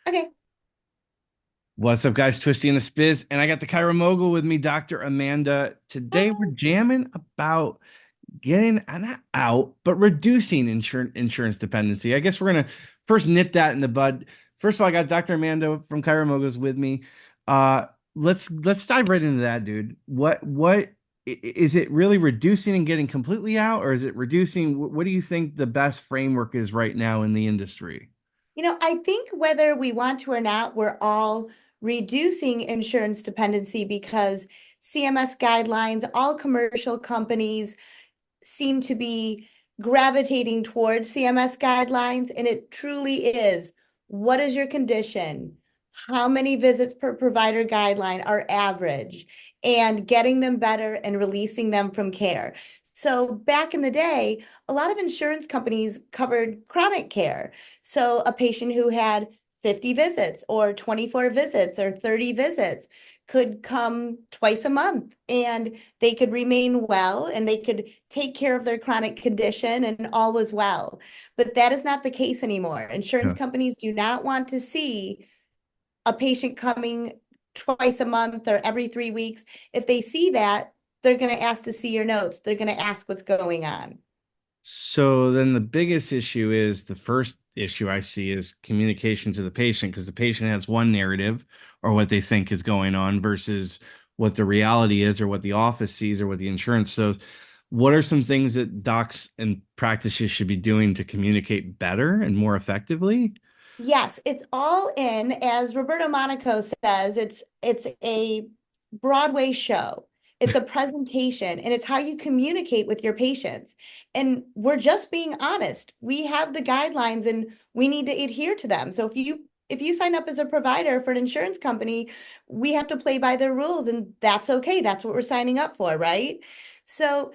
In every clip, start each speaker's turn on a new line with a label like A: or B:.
A: Okay.
B: What's up, guys? Twisty and the Spiz, and I got the Kyra Mogul with me, Dr. Amanda. Today, we're jamming about getting not out, but reducing insurance dependency. I guess we're gonna first nip that in the bud. First of all, I got Dr. Amanda from Kyra Moguls with me. Uh, let's dive right into that, dude. Is it really reducing and getting completely out, or is it reducing? What do you think the best framework is right now in the industry?
A: I think whether we want to or not, we're all reducing insurance dependency because CMS guidelines, all commercial companies seem to be gravitating towards CMS guidelines, and it truly is, what is your condition? How many visits per provider guideline are average? And getting them better and releasing them from care. So back in the day, a lot of insurance companies covered chronic care. So a patient who had 50 visits or 24 visits or 30 visits could come twice a month and they could remain well and they could take care of their chronic condition and all was well. But that is not the case anymore. Insurance
B: Yeah.
A: companies do not want to see a patient coming twice a month or every 3 weeks. If they see that, they're going to ask to see your notes. They're going to ask what's going on.
B: So then the biggest issue is the first issue I see is communication to the patient because the patient has one narrative or what they think is going on versus what the reality is or what the office sees or what the insurance shows. What are some things that docs and practices should be doing to communicate better and more effectively?
A: Yes, it's all in, as Roberto Monaco says, it's a Broadway show. It's a presentation and it's how you communicate with your patients. And we're just being honest. We have the guidelines and we need to adhere to them. So if you sign up as a provider for an insurance company, we have to play by their rules and that's okay. That's what we're signing up for, right? So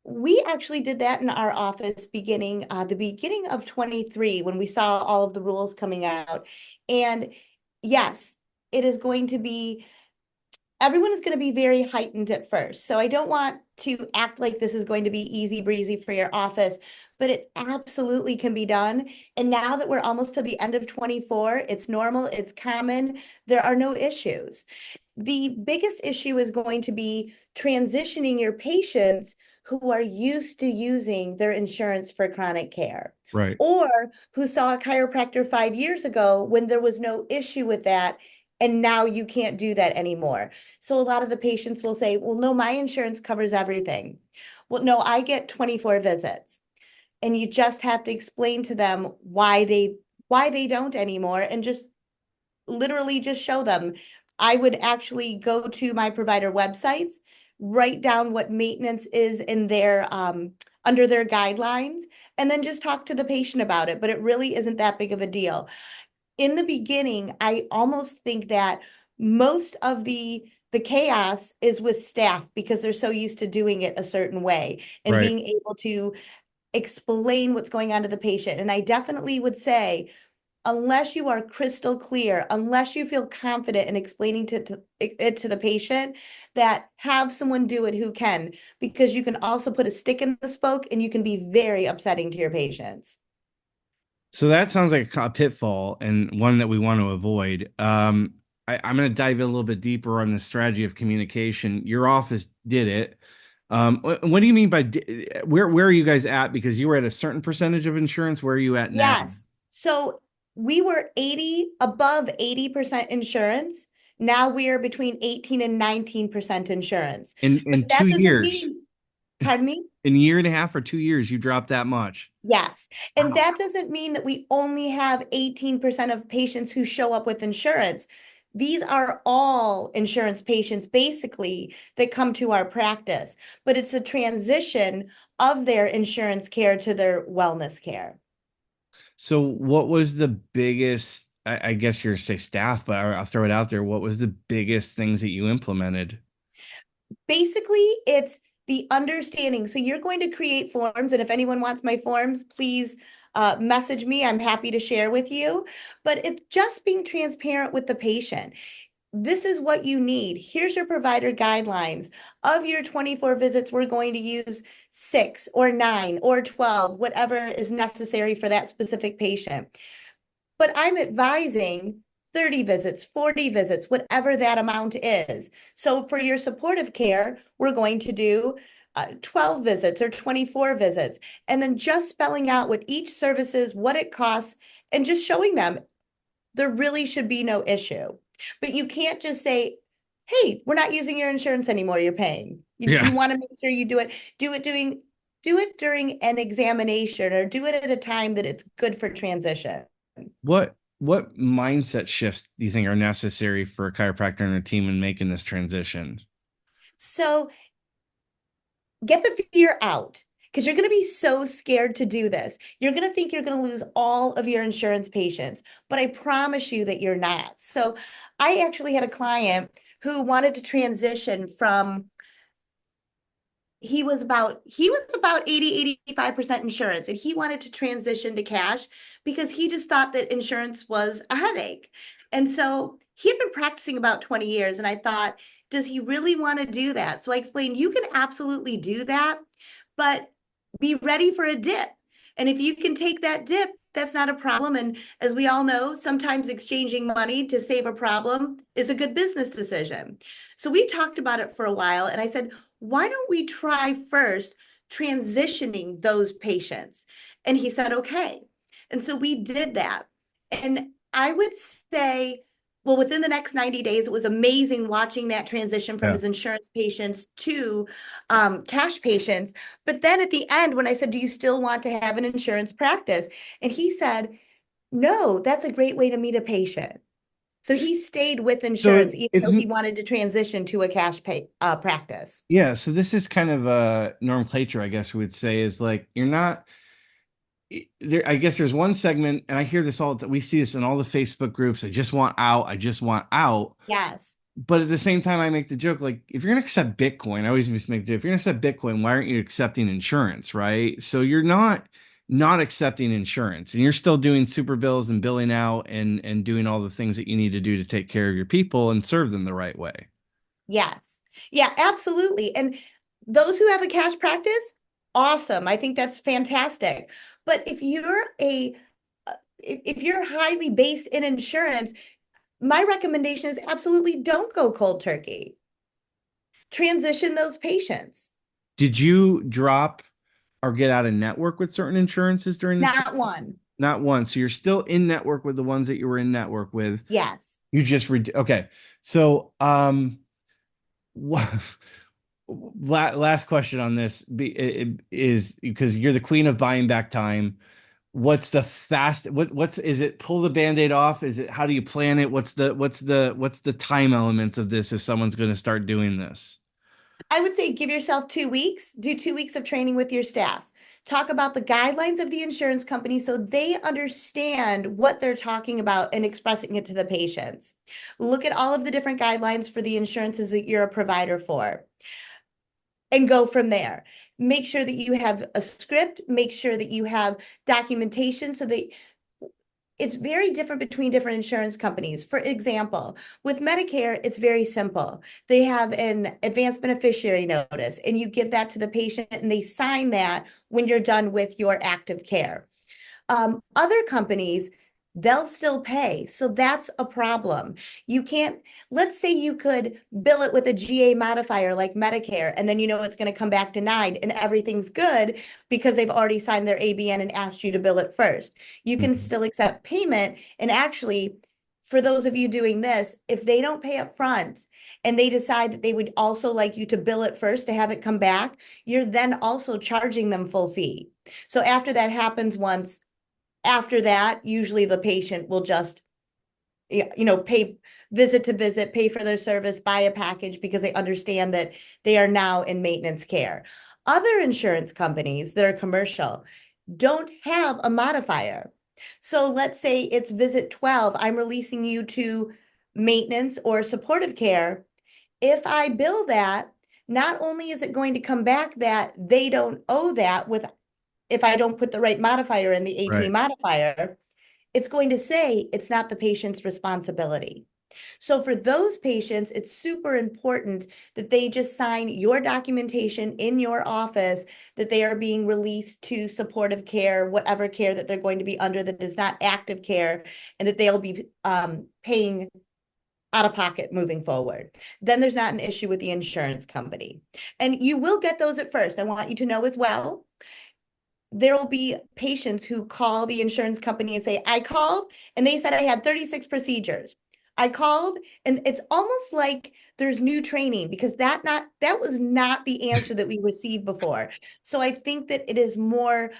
A: we actually did that in our office beginning the beginning of 23 when we saw all of the rules coming out. And yes, it is going to be everyone is going to be very heightened at first. So I don't want to act like this is going to be easy breezy for your office, but it absolutely can be done. And now that we're almost to the end of 24, it's normal, it's common, there are no issues. The biggest issue is going to be transitioning your patients who are used to using their insurance for chronic care
B: Right.
A: or who saw a chiropractor 5 years ago when there was no issue with that. And now you can't do that anymore. So a lot of the patients will say, well, no, my insurance covers everything. Well, no, I get 24 visits. And you just have to explain to them why they don't anymore and just literally just show them. I would actually go to my provider websites, write down what maintenance is in their under their guidelines, and then just talk to the patient about it. But it really isn't that big of a deal. In the beginning, I almost think that most of the chaos is with staff because they're so used to doing it a certain way and
B: Right.
A: being able to explain what's going on to the patient. And I definitely would say unless you are crystal clear, unless you feel confident in explaining it to the patient, that have someone do it who can, because you can also put a stick in the spoke and you can be very upsetting to your patients.
B: So that sounds like a pitfall and one that we want to avoid. I'm going to dive in a little bit deeper on the strategy of communication. Your office did it. What do you mean by where are you guys at? Because you were at a certain percentage of insurance. Where are you at now?
A: Yes. So we were 80 above 80% insurance. Now we are between 18 and 19% insurance. But
B: In two
A: that doesn't
B: years,
A: mean, pardon me?
B: in a year and a half or 2 years, you dropped that much.
A: Yes. And
B: Wow.
A: that doesn't mean that we only have 18% of patients who show up with insurance. These are all insurance patients basically that come to our practice, but it's a transition of their insurance care to their wellness care.
B: So what was the biggest? I guess you're say staff, but I'll throw it out there. What was the biggest things that you implemented?
A: Basically, it's the understanding. So you're going to create forms, and if anyone wants my forms, please message me. I'm happy to share with you. But it's just being transparent with the patient. This is what you need. Here's your provider guidelines. Of your 24 visits, we're going to use 6 or 9 or 12, whatever is necessary for that specific patient. but I'm advising 30 visits, 40 visits, whatever that amount is. So for your supportive care, we're going to do 12 visits or 24 visits, and then just spelling out what each service is, what it costs, and just showing them there really should be no issue. But you can't just say, hey, we're not using your insurance anymore, you're paying. You
B: Yeah.
A: want to make sure you do it during an examination or do it at a time that it's good for transition.
B: What mindset shifts do you think are necessary for a chiropractor and a team in making this transition?
A: So get the fear out because you're going to be so scared to do this. You're going to think you're going to lose all of your insurance patients, but I promise you that you're not. So I actually had a client who wanted to transition from he was about 80-85% insurance, and he wanted to transition to cash because he just thought that insurance was a headache. And so he had been practicing about 20 years, and I thought, does he really want to do that? So I explained, you can absolutely do that, but be ready for a dip. And if you can take that dip, that's not a problem. And as we all know, sometimes exchanging money to save a problem is a good business decision. So we talked about it for a while, and I said, why don't we try first transitioning those patients? And he said, okay. And so we did that. And I would say, well, within the next 90 days, it was amazing watching that transition from
B: Yeah.
A: his insurance patients to cash patients. But then at the end, when I said, do you still want to have an insurance practice? And he said, no, that's a great way to meet a patient. So he stayed with
B: So
A: insurance, even
B: it's
A: though he wanted to transition to a cash pay practice.
B: yeah, so this is kind of a nomenclature, I guess we would say, is like you're not there. I guess there's one segment, and I hear this all, we see this in all the Facebook groups. I just want out, I just want out.
A: Yes.
B: But at the same time, I make the joke, like, if you're gonna accept Bitcoin, I always just make the joke, if you're gonna accept Bitcoin, why aren't you accepting insurance, right? So you're not accepting insurance, and you're still doing super bills and billing out and doing all the things that you need to do to take care of your people and serve them the right way.
A: Yes. Yeah, absolutely. And those who have a cash practice, awesome. I think that's fantastic. But if you're highly based in insurance, my recommendation is absolutely don't go cold turkey. Transition those patients.
B: Did you drop or get out of network with certain insurances during this?
A: Not one.
B: Not one. So you're still in network with the ones that you were in network with.
A: Yes.
B: You just okay. So what last question on this is because you're the queen of buying back time. What's the fast what's is it pull the band-aid off? Is it how do you plan it? What's the time elements of this if someone's going to start doing this?
A: I would say give yourself 2 weeks, do 2 weeks of training with your staff. Talk about the guidelines of the insurance company so they understand what they're talking about and expressing it to the patients. Look at all of the different guidelines for the insurances that you're a provider for and go from there. Make sure that you have a script, make sure that you have documentation so that it's very different between different insurance companies. For example, with Medicare, it's very simple. They have an advanced beneficiary notice, and you give that to the patient, and they sign that when you're done with your active care. Other companies, they'll still pay. So that's a problem. You can't, let's say you could bill it with a GA modifier like Medicare, and then you know it's going to come back denied and everything's good because they've already signed their ABN and asked you to bill it first. You can
B: Mhm.
A: still accept payment. And actually, for those of you doing this, if they don't pay up front and they decide that they would also like you to bill it first to have it come back, you're then also charging them full fee. So after that happens once, after that, usually the patient will just, pay visit to visit, pay for their service, buy a package because they understand that they are now in maintenance care. Other insurance companies that are commercial don't have a modifier. So let's say it's visit 12, I'm releasing you to maintenance or supportive care. If I bill that, not only is it going to come back that they don't owe that with if I don't put the right modifier in the AT
B: Right.
A: modifier, it's going to say it's not the patient's responsibility. So for those patients, it's super important that they just sign your documentation in your office that they are being released to supportive care, whatever care that they're going to be under that is not active care, and that they'll be paying out of pocket moving forward. Then there's not an issue with the insurance company. And you will get those at first. I want you to know as well, there will be patients who call the insurance company and say, I called and they said I had 36 procedures. I called and it's almost like there's new training because that was not the answer that we received before. So I think that it is more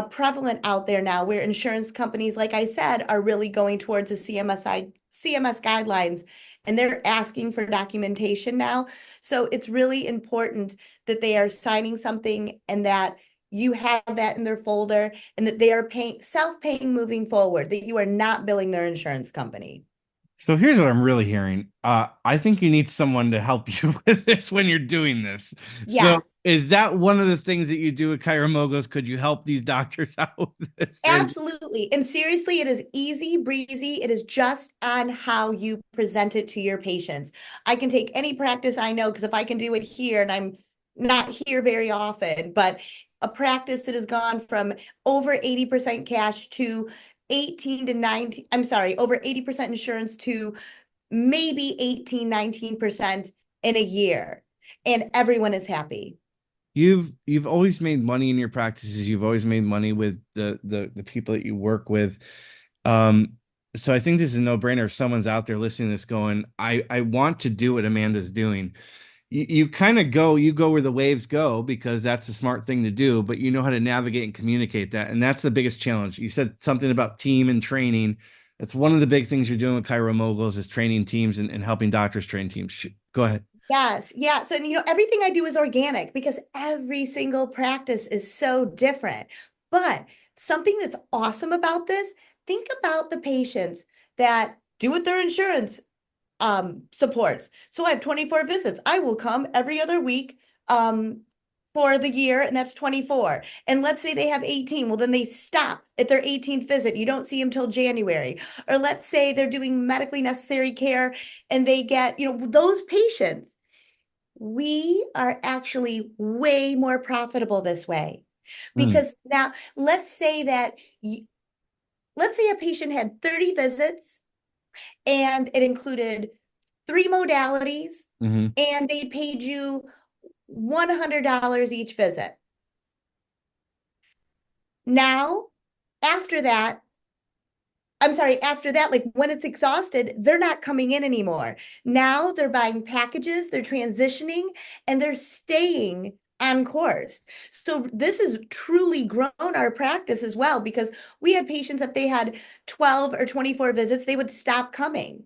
A: prevalent out there now where insurance companies, like I said, are really going towards the CMS guidelines and they're asking for documentation now. So it's really important that they are signing something and that you have that in their folder and that they are paying self-paying moving forward, that you are not billing their insurance company.
B: So here's what I'm really hearing. I think you need someone to help you with this when you're doing this. So
A: Yeah,
B: is that one of the things that you do at Kyra Moguls? Could you help these doctors out with this?
A: absolutely. And seriously, it is easy breezy. It is just on how you present it to your patients. I can take any practice I know because if I can do it here, and I'm not here very often, but a practice that has gone from over 80% cash to 18 to 19, I'm sorry, over 80% insurance to maybe 18, 19% in a year. And everyone is happy.
B: You've always made money in your practices. You've always made money with the people that you work with. Um, so I think this is a no-brainer if someone's out there listening to this going, I want to do what Amanda's doing. You kind of you go where the waves go because that's a smart thing to do, but you know how to navigate and communicate that. And that's the biggest challenge. You said something about team and training. That's one of the big things you're doing with Cairo Moguls is training teams and helping doctors train teams. Go ahead.
A: Yes, yeah. So, everything I do is organic because every single practice is so different. But something that's awesome about this, think about the patients that do what their insurance supports. So I have 24 visits. I will come every other week for the year, and that's 24. And let's say they have 18. Well, then they stop at their 18th visit. You don't see them till January. Or let's say they're doing medically necessary care and they get, those patients, we are actually way more profitable this way.
B: Hmm.
A: Because now let's say a patient had 30 visits and it included three modalities
B: Hmm.
A: and they paid you $100 each visit. Now, after that, I'm sorry, after that, like when it's exhausted, they're not coming in anymore. Now they're buying packages, they're transitioning, and they're staying on course. So this has truly grown our practice as well because we had patients, if they had 12 or 24 visits, they would stop coming.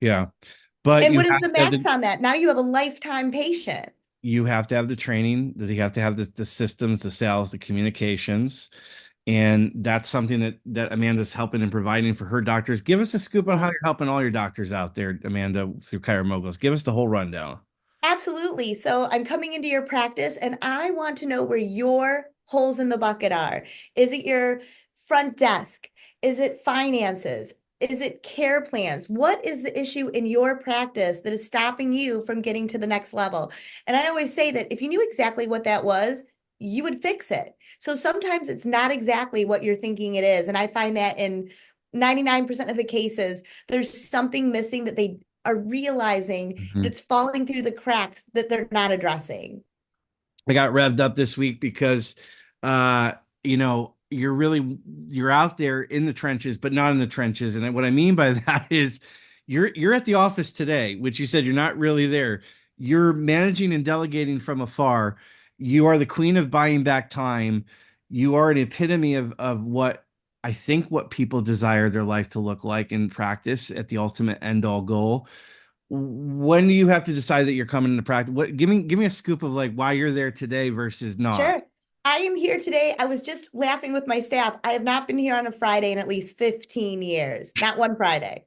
B: Yeah. But
A: And what is the max on that? Now you have a lifetime patient.
B: you have to have the training, that you have to have the systems, the sales, the communications. And that's something that Amanda's helping and providing for her doctors. Give us a scoop on how you're helping all your doctors out there, Amanda, through Kyra Moguls. Give us the whole rundown.
A: Absolutely. So I'm coming into your practice and I want to know where your holes in the bucket are. Is it your front desk? Is it finances? Is it care plans? What is the issue in your practice that is stopping you from getting to the next level? And I always say that if you knew exactly what that was, you would fix it. So sometimes it's not exactly what you're thinking it is. And I find that in 99% of the cases, there's something missing that they are realizing
B: Mhm.
A: that's falling through the cracks that they're not addressing.
B: I got revved up this week because uh you're out there in the trenches but not in the trenches, and what I mean by that is you're at the office today, which you said you're not really there. You're managing and delegating from afar. You are the queen of buying back time. You are an epitome of what I think what people desire their life to look like in practice at the ultimate end all goal. When do you have to decide that you're coming into practice? What give me a scoop of like why you're there today versus not.
A: Sure. I am here today. I was just laughing with my staff. I have not been here on a Friday in at least 15 years, not one Friday.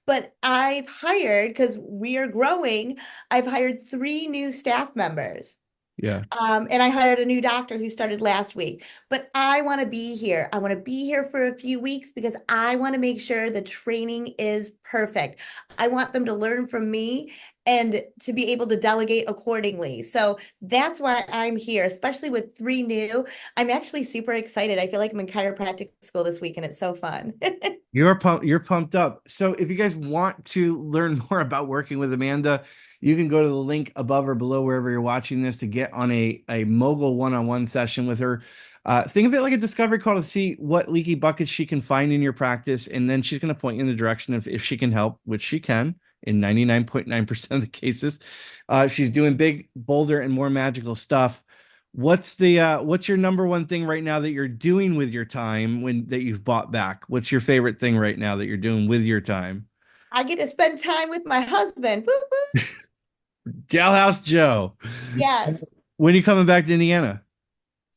A: But I've hired, because we are growing, I've hired three new staff members.
B: Yeah.
A: And I hired a new doctor who started last week. But I want to be here. I want to be here for a few weeks because I want to make sure the training is perfect. I want them to learn from me and to be able to delegate accordingly. So that's why I'm here, especially with three new. I'm actually super excited. I feel like I'm in chiropractic school this week and it's so fun.
B: You're pumped up. So if you guys want to learn more about working with Amanda, you can go to the link above or below wherever you're watching this to get on a mogul one-on-one session with her. Think of it like a discovery call to see what leaky buckets she can find in your practice, and then she's going to point you in the direction if she can help, which she can in 99.9% of the cases. She's doing big, bolder, and more magical stuff. What's your number one thing right now that you're doing with your time when that you've bought back? What's your favorite thing right now that you're doing with your time?
A: I get to spend time with my husband. Woo woo.
B: Jailhouse Joe.
A: Yes.
B: When are you coming back to Indiana?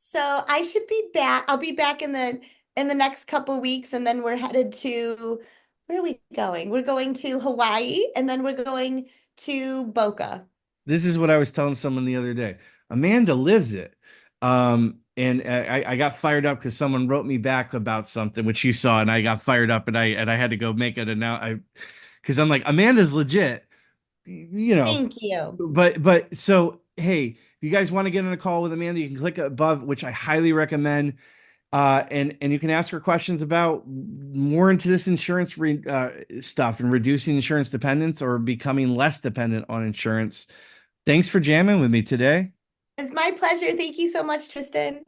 A: So I should be back. I'll be back in the next couple weeks, and then we're headed to where are we going? We're going to Hawaii, and then we're going to Boca.
B: This is what I was telling someone the other day. Amanda lives it. And I got fired up because someone wrote me back about something which you saw, and I got fired up, and I had to go make it now. I because I'm like, Amanda's legit, you know.
A: Thank you.
B: But so hey, if you guys want to get on a call with Amanda, you can click above, which I highly recommend. And you can ask her questions about more into this stuff and reducing insurance dependence or becoming less dependent on insurance. Thanks for jamming with me today.
A: It's my pleasure. Thank you so much, Tristan.